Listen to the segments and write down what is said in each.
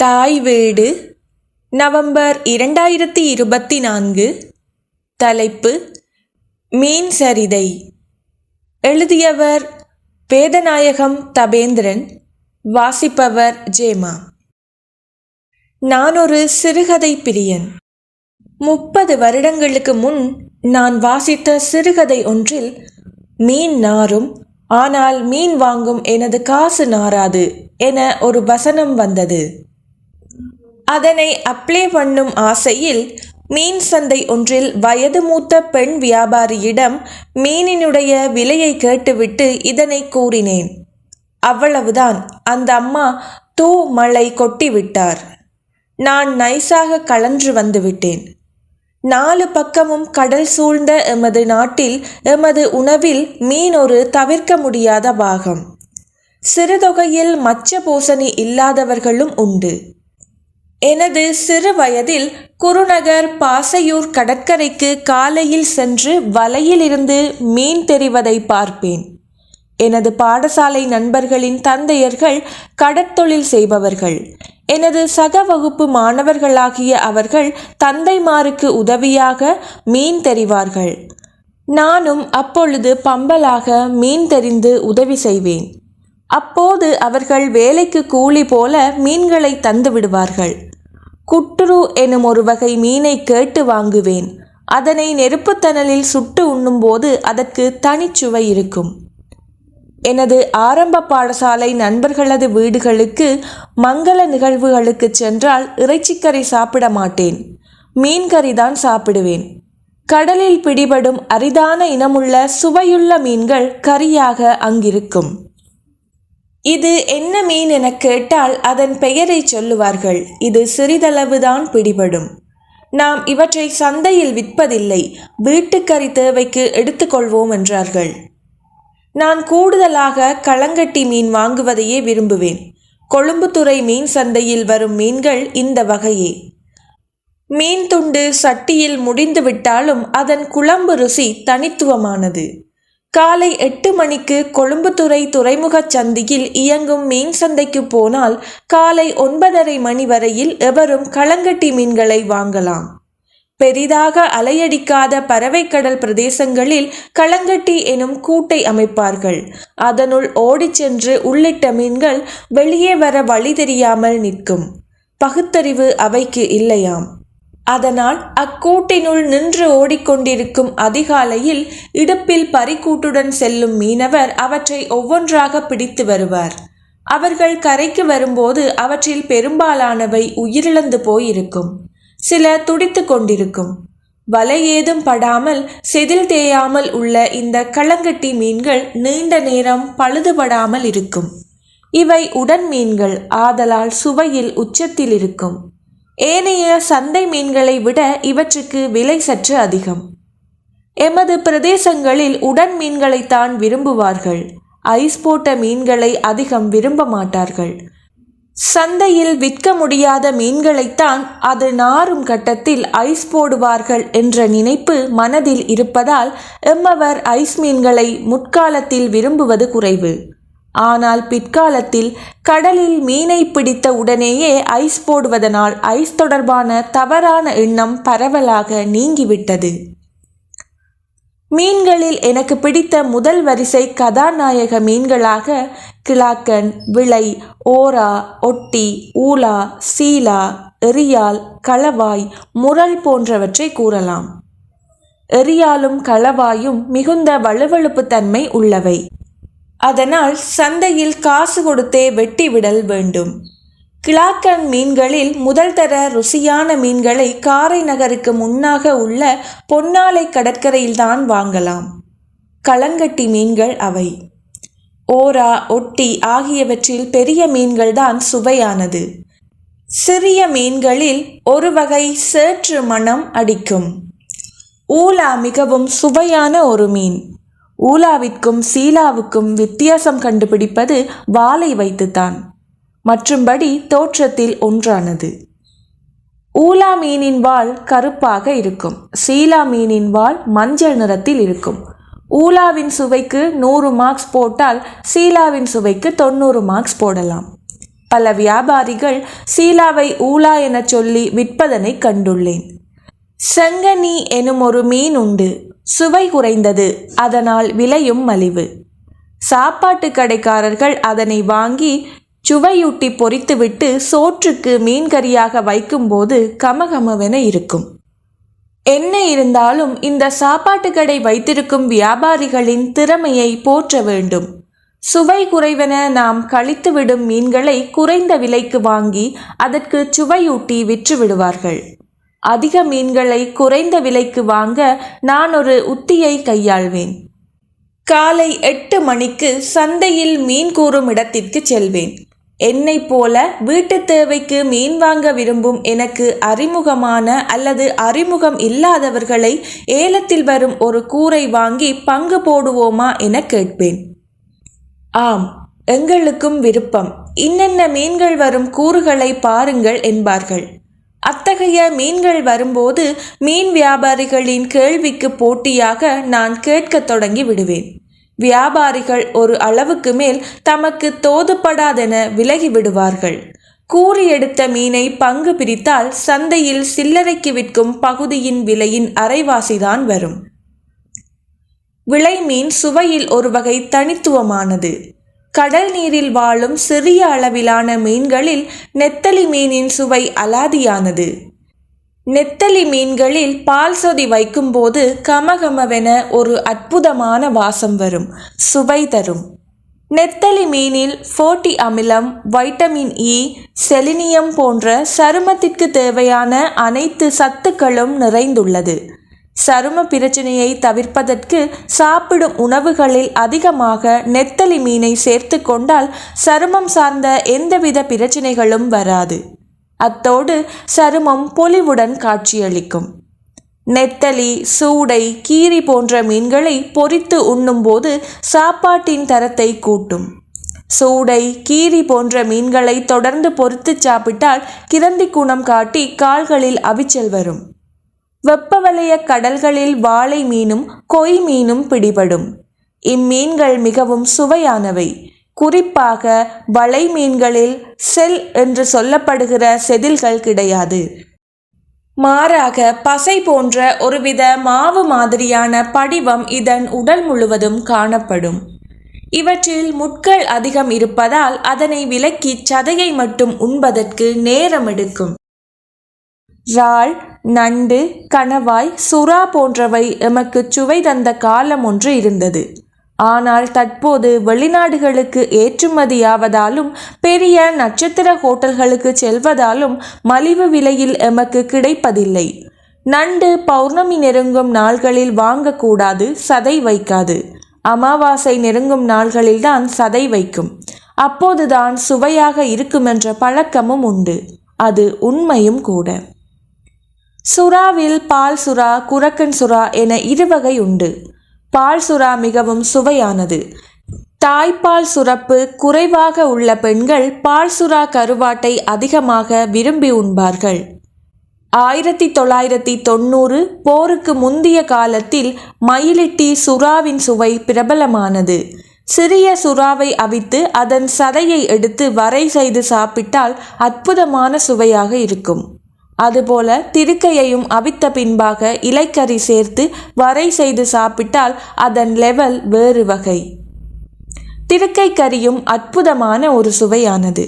தாய் வீடு நவம்பர் 2024. தலைப்பு மீன் சரிதை. எழுதியவர் வேதநாயகம் தபேந்திரன். வாசிப்பவர் ஜேமா. நான் ஒரு சிறுகதை பிரியன். 30 வருடங்களுக்கு முன் நான் வாசித்த சிறுகதை ஒன்றில் மீன் நாரும், ஆனால் மீன் வாங்கும் எனது காசு நாராது என ஒரு வசனம் வந்தது. அதனை அப்ளை பண்ணும் ஆசையில் மீன் சந்தை ஒன்றில் வயது மூத்த பெண் வியாபாரியிடம் மீனினுடைய விலையை கேட்டுவிட்டு இதனை கூறினேன். அவ்வளவுதான். அந்த அம்மா தூ மழை கொட்டிவிட்டார். நான் நைசாக கலன்று வந்துவிட்டேன். 4 பக்கமும் கடல் சூழ்ந்த எமது நாட்டில் எமது உணவில் மீன் ஒரு தவிர்க்க முடியாத பாகம். சிறுதொகையில் மச்ச பூசணி இல்லாதவர்களும் உண்டு. எனது சிறு வயதில் குருநகர் பாசையூர் கடற்கரைக்கு காலையில் சென்று வலையிலிருந்து மீன் தெரிவதை பார்ப்பேன். எனது பாடசாலை நண்பர்களின் தந்தையர்கள் கடற்தொழில் செய்பவர்கள். எனது சக வகுப்பு மாணவர்களாகிய அவர்கள் தந்தைமாருக்கு உதவியாக மீன் தெரிவார்கள். நானும் அப்பொழுது பம்பலாக மீன் தெரிந்து உதவி செய்வேன். அப்போது அவர்கள் வேலைக்கு கூலி போல மீன்களை தந்து விடுவார்கள். குட்டுரு எனும் ஒரு வகை மீனை கேட்டு வாங்குவேன். அதனை நெருப்புத்தணலில் சுட்டு உண்ணும்போது அதற்கு தனிச்சுவை இருக்கும். எனது ஆரம்ப பாடசாலை நண்பர்களது வீடுகளுக்கு மங்கள நிகழ்வுகளுக்கு சென்றால் இறைச்சிக்கறி சாப்பிட மாட்டேன். மீன்கறிதான் சாப்பிடுவேன். கடலில் பிடிபடும் அரிதான இனமுள்ள சுவையுள்ள மீன்கள் கறியாக அங்கிருக்கும். இது என்ன மீன் என கேட்டால் அதன் பெயரை சொல்லுவார்கள். இது சிறிதளவுதான் பிடிபடும். நாம் இவற்றை சந்தையில் விற்பதில்லை, வீட்டுக்கறி தேவைக்கு எடுத்துக்கொள்வோம் என்றார்கள். நான் கூடுதலாக களங்கட்டி மீன் வாங்குவதையே விரும்புவேன். கொழும்புத்துறை மீன் சந்தையில் வரும் மீன்கள் இந்த வகையே. மீன் துண்டு சட்டியில் முடிந்து விட்டாலும் அதன் குழம்பு ருசி தனித்துவமானது. காலை 8 மணிக்கு கொழும்புத்துறை துறைமுக சந்தியில் இயங்கும் மீன் சந்தைக்கு போனால் காலை 9:30 மணி வரையில் எவரும் களங்கட்டி மீன்களை வாங்கலாம். பெரிதாக அலையடிக்காத பறவைக்கடல் பிரதேசங்களில் களங்கட்டி எனும் கூட்டை அமைப்பார்கள். அதனுள் ஓடிச் சென்று உள்ளிட்ட மீன்கள் வெளியே வர வழி தெரியாமல் நிற்கும். பகுத்தறிவு அவைக்கு இல்லையாம். அதனால் அக்கூட்டினுள் நின்று ஓடிக்கொண்டிருக்கும் அதிகாலையில் இடுப்பில் பறிக்கூட்டுடன் செல்லும் மீனவர் அவற்றை ஒவ்வொன்றாக பிடித்து வருவார். அவர்கள் கரைக்கு வரும்போது அவற்றில் பெரும்பாலானவை உயிரிழந்து போயிருக்கும். சில துடித்து கொண்டிருக்கும். வலை ஏதும் படாமல் செதில் தேயாமல் உள்ள இந்த களங்கட்டி மீன்கள் நீண்ட நேரம் பழுதுபடாமல் இருக்கும். இவை உடன் மீன்கள் ஆதலால் சுவையில் உச்சத்தில் இருக்கும். ஏனைய சந்தை மீன்களை விட இவற்றுக்கு விலை சற்று அதிகம். எமது பிரதேசங்களில் உடன் மீன்களைத்தான் விரும்புவார்கள். ஐஸ் போட்ட மீன்களை அதிகம் விரும்ப மாட்டார்கள். சந்தையில் விற்க முடியாத மீன்களைத்தான் அது நாரும் கட்டத்தில் ஐஸ் போடுவார்கள் என்ற நினைப்பு மனதில் இருப்பதால் எம்மவர் ஐஸ் மீன்களை முற்காலத்தில் விரும்புவது குறைவு. ஆனால் பிற்காலத்தில் கடலில் மீனை பிடித்த உடனேயே ஐஸ் போடுவதனால் ஐஸ் தொடர்பான தவறான எண்ணம் பரவலாக நீங்கிவிட்டது. மீன்களில் எனக்கு பிடித்த முதல் வரிசை கதாநாயக மீன்களாக கிளாக்கன், விளை, ஓரா, ஒட்டி, ஊலா, சீலா, எரியால், களவாய், முரல் போன்றவற்றை கூறலாம். எரியாலும் களவாயும் மிகுந்த வழுவழுப்பு தன்மை உள்ளவை. அதனால் சந்தையில் காசு கொடுத்தே வெட்டி விடல் வேண்டும். கிளாக்கன் மீன்களில் முதல் தர ருசியான மீன்களை காரை நகருக்கு முன்னாக உள்ள பொன்னாலை கடற்கரையில்தான் வாங்கலாம். களங்கட்டி மீன்கள் அவை. ஓரா, ஒட்டி ஆகியவற்றில் பெரிய மீன்கள்தான் சுவையானது. சிறிய மீன்களில் ஒரு வகை சேற்று மணம் அடிக்கும். ஊலா மிகவும் சுவையான ஒரு மீன். ஊலாவிற்கும் சீலாவுக்கும் வித்தியாசம் கண்டுபிடிப்பது வாலை வைத்துத்தான். மற்றும்படி தோற்றத்தில் ஒன்றானது. ஊலா மீனின் வால் கருப்பாக இருக்கும். சீலா மீனின் வால் மஞ்சள் நிறத்தில் இருக்கும். ஊலாவின் சுவைக்கு 100 மார்க்ஸ் போட்டால் சீலாவின் சுவைக்கு 90 மார்க்ஸ் போடலாம். பல வியாபாரிகள் சீலாவை ஊலா என சொல்லி விற்பதனை கண்டுள்ளேன். செங்கனி எனும் ஒரு மீன் உண்டு. சுவை குறைந்தது, அதனால் விலையும் மலிவு. சாப்பாட்டு கடைக்காரர்கள் அதனை வாங்கி சுவையூட்டி பொரித்துவிட்டு சோற்றுக்கு மீன் கறியாக வைக்கும்போது கமகமவென இருக்கும். என்ன இருந்தாலும் இந்த சாப்பாட்டு கடை வைத்திருக்கும் வியாபாரிகளின் திறமையை போற்ற வேண்டும். சுவை குறைவென நாம் கழித்துவிடும் மீன்களை குறைந்த விலைக்கு வாங்கி அதற்கு சுவையூட்டி விற்று விடுவார்கள். அதிக மீன்களை குறைந்த விலைக்கு வாங்க நான் ஒரு உத்தியை கையாள்வேன். காலை 8 மணிக்கு சந்தையில் மீன் கூறும் இடத்திற்கு செல்வேன். என்னை போல வீட்டு தேவைக்கு மீன் வாங்க விரும்பும் எனக்கு அறிமுகமான அல்லது அறிமுகம் இல்லாதவர்களை ஏலத்தில் வரும் ஒரு கூரை வாங்கி பங்கு போடுவோமா என கேட்பேன். ஆம், எங்களுக்கும் விருப்பம், இன்னென்ன மீன்கள் வரும் கூறுகளை பாருங்கள் என்பார்கள். அத்தகைய மீன்கள் வரும்போது மீன் வியாபாரிகளின் கேள்விக்கு போட்டியாக நான் கேட்கத் தொடங்கி விடுவேன். வியாபாரிகள் ஒரு அளவுக்கு மேல் தமக்கு தோதுப்படாதென விலகி விடுவார்கள். கூறி எடுத்த மீனை பங்கு பிரித்தால் சந்தையில் சில்லறைக்கு விற்கும் பகுதியின் விலையின் அரைவாசிதான் வரும். விளை மீன் சுவையில் ஒரு வகை தனித்துவமானது. கடல் நீரில் வாழும் சிறிய அளவிலான மீன்களில் நெத்தலி மீனின் சுவை அலாதியானது. நெத்தலி மீன்களில் பால் சொதி வைக்கும்போது கமகமவென ஒரு அற்புதமான வாசம் வரும், சுவை தரும். நெத்தலி மீனில் ஃபோட்டி அமிலம், வைட்டமின் இ, செலினியம் போன்ற சருமத்திற்கு தேவையான அனைத்து சத்துக்களும் நிறைந்துள்ளது. சரும பிரச்சனையை தவிர்ப்பதற்கு சாப்பிடும் உணவுகளில் அதிகமாக நெத்தலி மீனை சேர்த்து கொண்டால் சருமம் சார்ந்த எந்தவித பிரச்சனைகளும் வராது. அத்தோடு சருமம் பொலிவுடன் காட்சியளிக்கும். நெத்தலி, சூடை, கீரி போன்ற மீன்களை பொரித்து உண்ணும்போது சாப்பாட்டின் தரத்தை கூட்டும். சூடை, கீரி போன்ற மீன்களை தொடர்ந்து பொரித்து சாப்பிட்டால் கிரந்தி குணம் காட்டி கால்களில் அவிச்சல் வரும். வெப்பவலய கடல்களில் வாளை மீனும் கொய் மீனும் பிடிபடும். இம்மீன்கள் மிகவும் சுவையானவை. குறிப்பாக வளை மீன்களில் செல் என்று சொல்லப்படுகிற செதில்கள் கிடையாது. மாறாக பசை போன்ற ஒருவித மாவு மாதிரியான படிவம் இதன் உடல் முழுவதும் காணப்படும். இவற்றில் முட்கள் அதிகம் இருப்பதால் அதனை விலக்கி சதையை மட்டும் உண்பதற்கு நேரம் எடுக்கும். இறால், நண்டு, கணவாய், சுறா போன்றவை எமக்கு சுவை தந்த காலம் ஒன்று இருந்தது. ஆனால் தற்போது வெளிநாடுகளுக்கு ஏற்றுமதியாவதாலும் பெரிய நட்சத்திர ஹோட்டல்களுக்கு செல்வதாலும் மலிவு விலையில் எமக்கு கிடைப்பதில்லை. நண்டு பௌர்ணமி நெருங்கும் நாள்களில் வாங்கக்கூடாது, சதை வைக்காது. அமாவாசை நெருங்கும் நாள்களில்தான் சதை வைக்கும். அப்போதுதான் சுவையாக இருக்குமென்ற பழக்கமும் உண்டு. அது உண்மையும் கூட. சுறாவில் பால் சுறா, குரக்கன் சுறா என 2 வகை உண்டு. பால் சுறா மிகவும் சுவையானது. தாய்ப்பால் சுரப்பு குறைவாக உள்ள பெண்கள் பால் சுறா கருவாட்டை அதிகமாக விரும்பி உண்பார்கள். 1990 போருக்கு முந்திய காலத்தில் மயிலிட்டி சுறாவின் சுவை பிரபலமானது. சிறிய சுறாவை அவித்து அதன் சதையை எடுத்து வரை செய்து சாப்பிட்டால் அற்புதமான சுவையாக இருக்கும். அதுபோல திருக்கையையும் அவித்த பின்பாக இலைக்கறி சேர்த்து வரை செய்து சாப்பிட்டால் அதன் லெவல் வேறு வகை. திருக்கை கறியும் அற்புதமான ஒரு சுவையானது.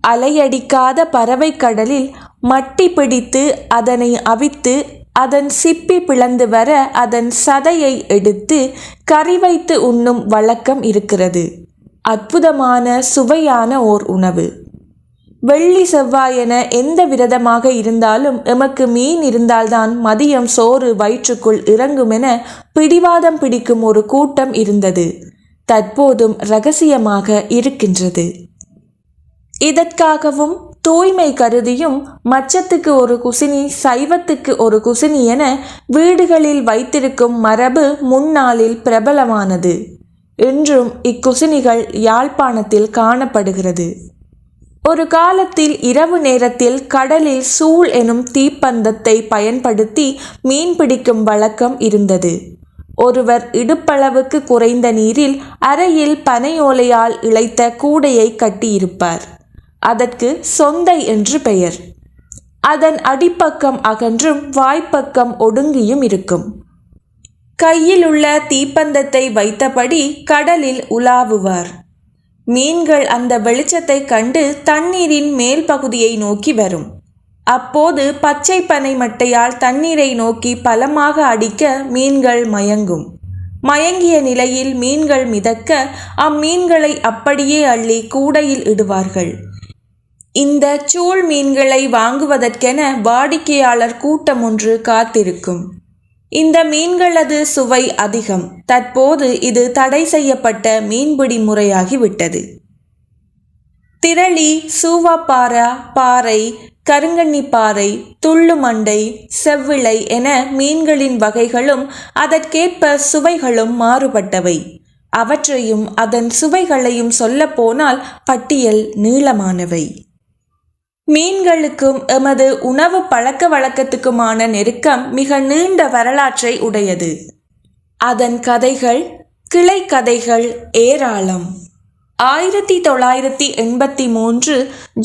அலையடிக்காத பறவை கடலில் மட்டி பிடித்து அதனை அவித்து அதன் சிப்பி பிளந்து வர அதன் சதையை எடுத்து கறி வைத்து உண்ணும் வழக்கம் இருக்கிறது. அற்புதமான சுவையான ஓர் உணவு. வெள்ளி செவ்வாயென எந்த விரதமாக இருந்தாலும் எமக்கு மீன் இருந்தால்தான் மதியம் சோறு வயிற்றுக்குள் இறங்குமென பிடிவாதம் பிடிக்கும் ஒரு கூட்டம் இருந்தது. தற்போதும் இரகசியமாக இருக்கின்றது. இதற்காகவும் தூய்மை கருதியும் மச்சத்துக்கு ஒரு குசினி, சைவத்துக்கு ஒரு குசினி என வீடுகளில் வைத்திருக்கும் மரபு முன்னாளில் பிரபலமானது. இன்றும் இக்குசினிகள் யாழ்ப்பாணத்தில் காணப்படுகிறது. ஒரு காலத்தில் இரவு நேரத்தில் கடலில் சூள் எனும் தீப்பந்தத்தை பயன்படுத்தி மீன் பிடிக்கும் வழக்கம் இருந்தது. ஒருவர் இடுப்பளவுக்கு குறைந்த நீரில் அறையில் பனையோலையால் இழைத்த கூடையை கட்டியிருப்பார். அதற்கு சொந்தை என்று பெயர். அதன் அடிப்பக்கம் அகன்றும் வாய்ப்பக்கம் ஒடுங்கியும் இருக்கும். கையில் உள்ள தீப்பந்தத்தை வைத்தபடி கடலில் உலாவுவார். மீன்கள் அந்த வெளிச்சத்தை கண்டு தண்ணீரின் மேல் பகுதியை நோக்கி வரும். அப்போது பச்சை பனை மட்டையால் தண்ணீரை நோக்கி பலமாக அடிக்க மீன்கள் மயங்கும். மயங்கிய நிலையில் மீன்கள் மிதக்க அம்மீன்களை அப்படியே அள்ளி கூடையில் இடுவார்கள். இந்த சூள் மீன்களை வாங்குவதற்கென வாடிக்கையாளர் கூட்டம் ஒன்று காத்திருக்கும். இந்த மீன்களது சுவை அதிகம். தற்போது இது தடை செய்யப்பட்ட மீன்பிடி முறையாகிவிட்டது. திரளி, சூவாப்பாரா, பாறை, கருங்கண்ணி பாறை, துள்ளுமண்டை, செவ்விளை என மீன்களின் வகைகளும் அதற்கேற்ப சுவைகளும் மாறுபட்டவை. அவற்றையும் அதன் சுவைகளையும் சொல்லப்போனால் பட்டியல் நீளமானவை. மீன்களுக்கும் எமது உணவு பழக்க வழக்கத்துக்குமான நெருக்கம் மிக நீண்ட வரலாற்றை உடையது. அதன் கதைகள், கிளை கதைகள் ஏராளம். 1983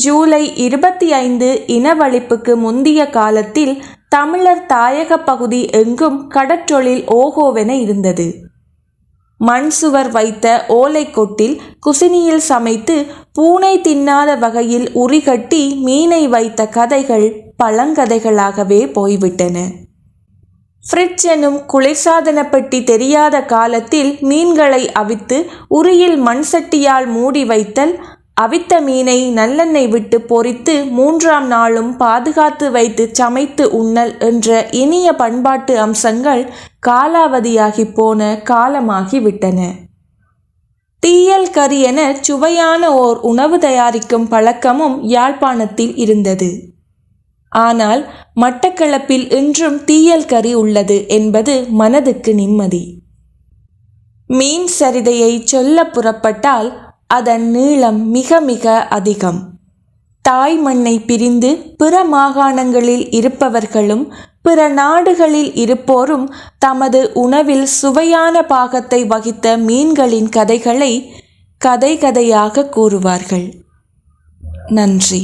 ஜூலை 25 இனவழிப்புக்கு முந்திய காலத்தில் தமிழர் தாயக பகுதி எங்கும் கடற்றொழில் ஓகோவென இருந்தது. மண் சுவர் வைத்த ஓலைக்கொட்டில் குசினியில் சமைத்து பூனை தின்னாத வகையில் உரிகட்டி மீனை வைத்த கதைகள் பழங்கதைகளாகவே போய்விட்டன. ஃப்ரிட்ஜ் எனும் குளிர்சாதன பெட்டி தெரியாத காலத்தில் மீன்களை அவித்து உரியில் மண் சட்டியால் மூடி வைத்தல், அவித்த மீனை நல்லெண்ணெய் விட்டு பொரித்து 3ஆம் நாளும் பாதுகாத்து வைத்து சமைத்து உண்ணல் என்ற இனிய பண்பாட்டு அம்சங்கள் காலாவதியாகி போன காலமாகிவிட்டன. தீயல் கறி என சுவையான ஓர் உணவு தயாரிக்கும் பழக்கமும் யாழ்ப்பாணத்தில் இருந்தது. ஆனால் மட்டக்களப்பில் இன்றும் தீயல் கறி உள்ளது என்பது மனதுக்கு நிம்மதி. மீன் சரிதையை சொல்ல புறப்பட்டால் அதன் நீளம் மிக மிக அதிகம். தாய் மண்ணை பிரிந்து பிற மாகாணங்களில் இருப்பவர்களும் பிற நாடுகளில் இருப்போரும் தமது உணவில் சுவையான பாகத்தை வகித்த மீன்களின் கதைகளை கதை கதையாக கூறுவார்கள். நன்றி.